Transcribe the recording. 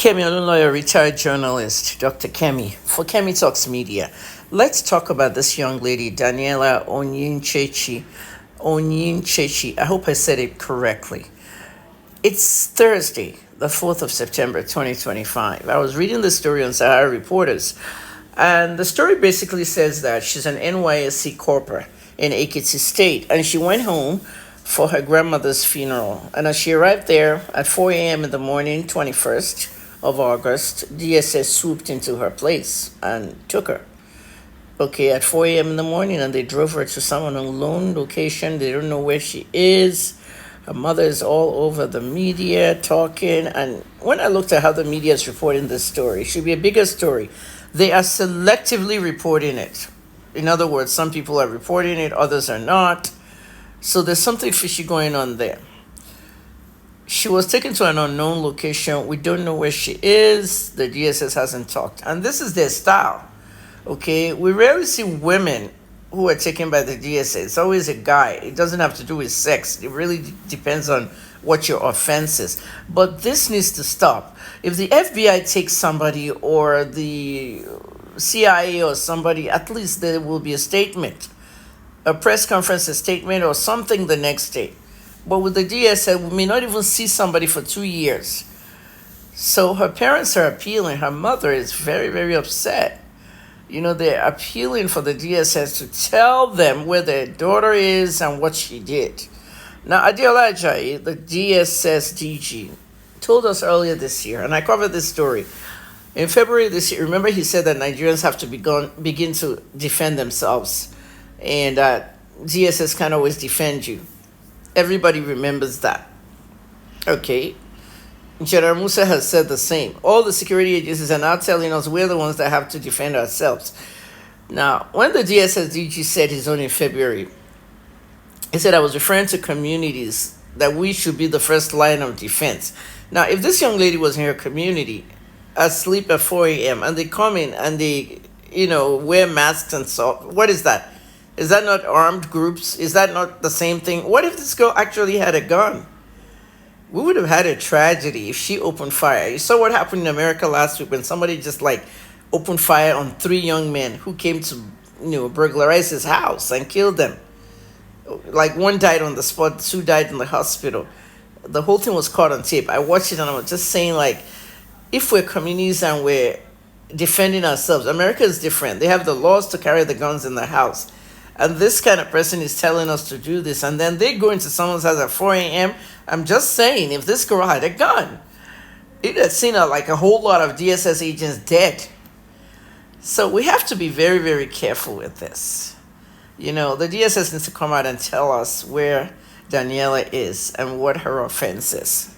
Kemi Olunloyo, retired journalist, Dr. Kemi, for Kemi Talks Media. Let's talk about this young lady, Daniela Onyinchechi. I hope I said it correctly. It's Thursday, the 4th of September, 2025. I was reading the story on Sahara Reporters, and the story basically says that she's an NYSC Corper in Ekiti State, and she went home for her grandmother's funeral. And as she arrived there at 4 a.m. in the morning, 21st of August, DSS swooped into her place and took her. Okay, at 4 a.m. in the morning, and they drove her to some unknown location. They don't know where she is. Her mother is all over the media talking. And when I looked at how the media is reporting this story, it should be a bigger story. They are selectively reporting it. In other words, some people are reporting it, others are not. So there's something fishy going on there. She was taken to an unknown location. We don't know where she is. The DSS hasn't talked. And this is their style. Okay, we rarely see women who are taken by the DSS. It's always a guy. It doesn't have to do with sex. It really depends on what your offense is. But this needs to stop. If the FBI takes somebody or the CIA or somebody, at least there will be a statement, a press conference, a statement, or something the next day. But with the DSS, we may not even see somebody for 2 years. So her parents are appealing. Her mother is very, very upset. You know, they're appealing for the DSS to tell them where their daughter is and what she did. Now, Adeola Ajayi, the DSS DG, told us earlier this year, and I covered this story. In February this year, remember he said that Nigerians have to begin to defend themselves, and DSS can't always defend you. Everybody remembers that. Okay. General Musa has said the same. All the security agencies are now telling us we're the ones that have to defend ourselves. Now, when the DSS DG said his own in February, he said I was referring to communities that we should be the first line of defense. Now, if this young lady was in her community, asleep at 4 a.m., and they come in and they, wear masks and so, what is that? Is that not armed groups? Is that not the same thing? What if this girl actually had a gun? We would have had a tragedy if she opened fire. You saw what happened in America last week when somebody just opened fire on 3 young men who came to, burglarize his house and killed them. One died on the spot, 2 died in the hospital. The whole thing was caught on tape. I watched it and I was just saying, if we're communities and we're defending ourselves, America is different. They have the laws to carry the guns in the house. And this kind of person is telling us to do this. And then they go into someone's house at 4 a.m. I'm just saying, if this girl had a gun, it had seen a whole lot of DSS agents dead. So we have to be very, very careful with this. The DSS needs to come out and tell us where Daniela is and what her offense is.